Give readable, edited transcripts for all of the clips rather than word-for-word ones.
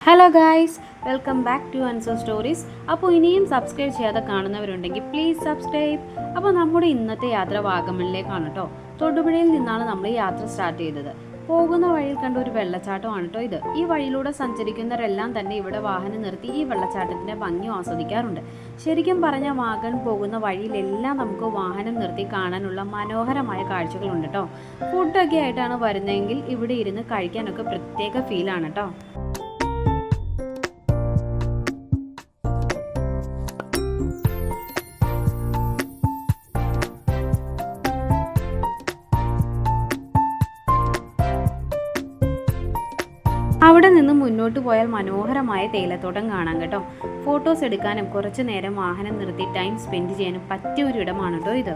Hello guys, welcome back to അൻസോ stories. അപ്പോൾ ഇനിയും സബ്സ്ക്രൈബ് ചെയ്യാതെ കാണുന്നവരുണ്ടെങ്കിൽ പ്ലീസ് സബ്സ്ക്രൈബ്. അപ്പോൾ നമ്മുടെ ഇന്നത്തെ യാത്ര വാഗമണിലേക്കാണ് കേട്ടോ. തൊടുപുഴയിൽ നിന്നാണ് നമ്മൾ ഈ യാത്ര സ്റ്റാർട്ട് ചെയ്തത്. പോകുന്ന വഴിയിൽ കണ്ട ഒരു വെള്ളച്ചാട്ടമാണ് കേട്ടോ ഇത്. ഈ വഴിയിലൂടെ സഞ്ചരിക്കുന്നവരെല്ലാം തന്നെ ഇവിടെ വാഹനം നിർത്തി ഈ വെള്ളച്ചാട്ടത്തിൻ്റെ ഭംഗി ആസ്വദിക്കാറുണ്ട്. ശരിക്കും പറഞ്ഞാൽ വാഗൺ പോകുന്ന വഴിയിലെല്ലാം നമുക്ക് വാഹനം നിർത്തി കാണാനുള്ള മനോഹരമായ കാഴ്ചകളുണ്ട് കേട്ടോ. ഫുഡൊക്കെ ആയിട്ടാണ് വരുന്നതെങ്കിൽ ഇവിടെ ഇരുന്ന് കഴിക്കാനൊക്കെ പ്രത്യേക ഫീലാണ് കേട്ടോ. അവിടെ നിന്ന് മുന്നോട്ട് പോയാൽ മനോഹരമായ തേയിലത്തോട്ടം കാണാം കേട്ടോ. ഫോട്ടോസ് എടുക്കാനും കുറച്ചു നേരം വാഹനം നിർത്തി ടൈം സ്പെൻഡ് ചെയ്യാനും പറ്റിയ ഒരു ഇടമാണ് കേട്ടോ ഇത്.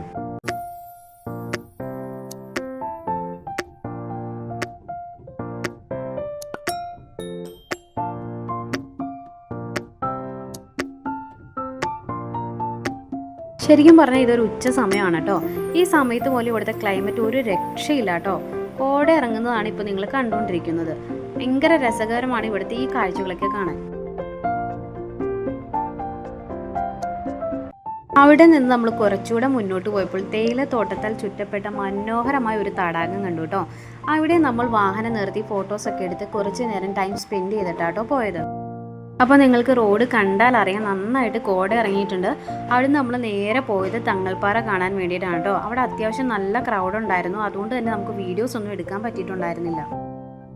ശരിക്കും പറഞ്ഞാൽ ഇതൊരു ഉച്ച സമയമാണ് കേട്ടോ. ഈ സമയത്ത് പോലെ ഇവിടുത്തെ ക്ലൈമറ്റ് ഒരു രക്ഷയില്ല കേട്ടോ. കോട ഇറങ്ങുന്നതാണ് ഇപ്പോൾ നിങ്ങൾ കണ്ടുകൊണ്ടിരിക്കുന്നത്. ഭയങ്കര രസകരമാണ് ഇവിടുത്തെ ഈ കാഴ്ചകളൊക്കെ കാണാൻ. അവിടെ നിന്ന് നമ്മൾ കുറച്ചുകൂടെ മുന്നോട്ട് പോയപ്പോൾ തേയിലത്തോട്ടത്താൽ ചുറ്റപ്പെട്ട മനോഹരമായ ഒരു തടാകം കണ്ടു കേട്ടോ. അവിടെ നമ്മൾ വാഹനം നിർത്തി ഫോട്ടോസൊക്കെ എടുത്ത് കുറച്ച് നേരം ടൈം സ്പെൻഡ് ചെയ്തിട്ടാട്ടോ പോയത്. അപ്പോൾ നിങ്ങൾക്ക് റോഡ് കണ്ടാൽ അറിയാം, നന്നായിട്ട് കോട ഇറങ്ങിയിട്ടുണ്ട്. അവിടെ നമ്മൾ നേരെ പോയത് തങ്ങൾപ്പാറ കാണാൻ വേണ്ടിയിട്ടാണ് കേട്ടോ. അവിടെ അത്യാവശ്യം നല്ല ക്രൗഡ് ഉണ്ടായിരുന്നു, അതുകൊണ്ട് തന്നെ നമുക്ക് വീഡിയോസ് ഒന്നും എടുക്കാൻ പറ്റിയിട്ടുണ്ടായിരുന്നില്ല.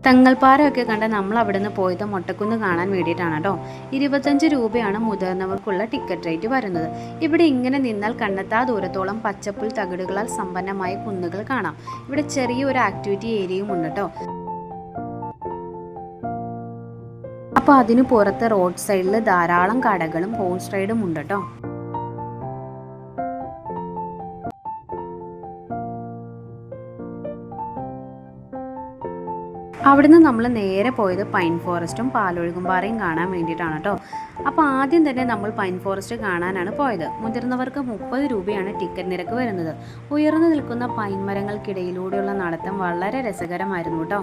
തങ്ങൾപ്പാറയൊക്കെ കണ്ട് നമ്മൾ അവിടെ നിന്ന് പോയത് മൊട്ടക്കുന്ന് കാണാൻ വേണ്ടിയിട്ടാണ് കേട്ടോ. 25 രൂപയാണ് മുതിർന്നവർക്കുള്ള ടിക്കറ്റ് റേറ്റ് വരുന്നത്. ഇവിടെ ഇങ്ങനെ നിന്നാൽ കണ്ണെത്താ ദൂരത്തോളം പച്ചപ്പുൽ തകിടുകളാൽ സമ്പന്നമായ കുന്നുകൾ കാണാം. ഇവിടെ ചെറിയൊരു ആക്ടിവിറ്റി ഏരിയയും ഉണ്ട് കേട്ടോ. അപ്പോൾ അതിന് പുറത്ത് റോഡ് സൈഡിൽ ധാരാളം കടകളും ഹോഴ്സ് റൈഡും ഉണ്ട് കേട്ടോ. അവിടുന്ന് നമ്മൾ നേരെ പോയത് പൈൻ ഫോറസ്റ്റും പാലൊഴുകുംപാറയും കാണാൻ വേണ്ടിയിട്ടാണ് കേട്ടോ. അപ്പോൾ ആദ്യം തന്നെ നമ്മൾ പൈൻ ഫോറസ്റ്റ് കാണാനാണ് പോയത്. മുതിർന്നവർക്ക് 30 രൂപയാണ് ടിക്കറ്റ് നിരക്ക് വരുന്നത്. ഉയർന്നു നിൽക്കുന്ന പൈൻ മരങ്ങൾക്കിടയിലൂടെയുള്ള നടത്തം വളരെ രസകരമായിരുന്നു കേട്ടോ.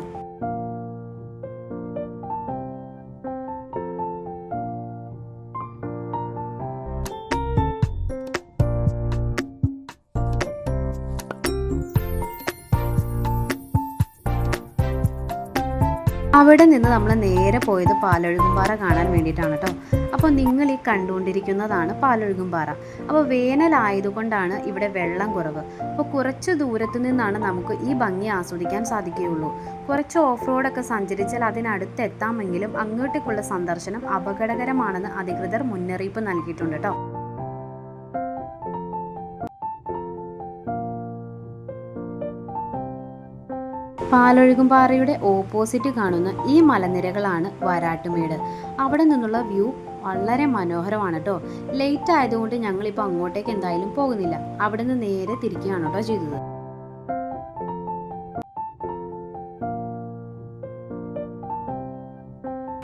അവിടെ നിന്ന് നമ്മൾ നേരെ പോയത് പാലൊഴുകുംപാറ കാണാൻ വേണ്ടിയിട്ടാണ് കേട്ടോ. അപ്പോൾ നിങ്ങൾ ഈ കണ്ടുകൊണ്ടിരിക്കുന്നതാണ് പാലൊഴുകുംപാറ. അപ്പോൾ വേനലായതുകൊണ്ടാണ് ഇവിടെ വെള്ളം കുറവ്. അപ്പോൾ കുറച്ച് ദൂരത്തു നിന്നാണ് നമുക്ക് ഈ ഭംഗി ആസ്വദിക്കാൻ സാധിക്കുകയുള്ളൂ. കുറച്ച് ഓഫ് റോഡൊക്കെ സഞ്ചരിച്ചാൽ അതിനടുത്ത് എത്താമെങ്കിലും അങ്ങോട്ടേക്കുള്ള സന്ദർശനം അപകടകരമാണെന്ന് അധികൃതർ മുന്നറിയിപ്പ് നൽകിയിട്ടുണ്ട് കേട്ടോ. പാലൊഴുകുംപാറയുടെ ഓപ്പോസിറ്റ് കാണുന്ന ഈ മലനിരകളാണ് വരാട്ടുമേട്. അവിടെ നിന്നുള്ള വ്യൂ വളരെ മനോഹരമാണ് കേട്ടോ. ലേറ്റ് ആയതുകൊണ്ട് ഞങ്ങളിപ്പോൾ അങ്ങോട്ടേക്ക് എന്തായാലും പോകുന്നില്ല. അവിടെ നിന്ന് നേരെ തിരിക്കുകയാണ് കേട്ടോ ചെയ്തത്.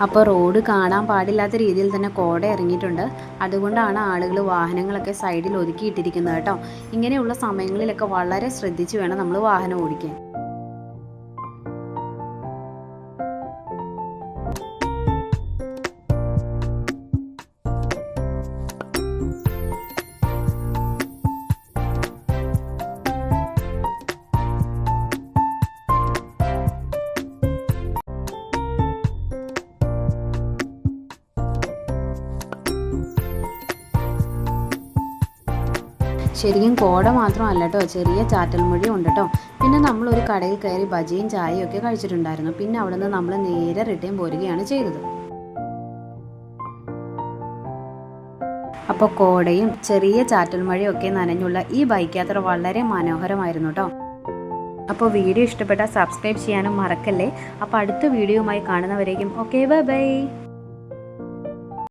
അപ്പോൾ റോഡ് കാണാൻ പാടില്ലാത്ത രീതിയിൽ തന്നെ കോട ഇറങ്ങിയിട്ടുണ്ട്. അതുകൊണ്ടാണ് ആളുകൾ വാഹനങ്ങളൊക്കെ സൈഡിൽ ഒതുക്കിയിട്ടിരിക്കുന്നത് കേട്ടോ. ഇങ്ങനെയുള്ള സമയങ്ങളിലൊക്കെ വളരെ ശ്രദ്ധിച്ച് വേണം നമ്മൾ വാഹനം ഓടിക്കാൻ. ശരിക്കും കോട മാത്രമല്ല കേട്ടോ, ചെറിയ ചാറ്റൽ മഴയും ഉണ്ട് കേട്ടോ. പിന്നെ നമ്മളൊരു കടയിൽ കയറി ബജിയും ചായയും ഒക്കെ കഴിച്ചിട്ടുണ്ടായിരുന്നു. പിന്നെ അവിടെ നിന്ന് നമ്മൾ നേരെ റിട്ടേൺ പോരുകയാണ് ചെയ്തത്. അപ്പോൾ കോടയും ചെറിയ ചാറ്റൽ മഴയും ഒക്കെ നനഞ്ഞുള്ള ഈ ബൈക്ക് യാത്ര വളരെ മനോഹരമായിരുന്നു കേട്ടോ. അപ്പോൾ വീഡിയോ ഇഷ്ടപ്പെട്ടാൽ സബ്സ്ക്രൈബ് ചെയ്യാനും മറക്കല്ലേ. അപ്പോൾ അടുത്ത വീഡിയോയുമായി കാണുന്നവരേക്കും ഓക്കെ, ബൈ ബൈ.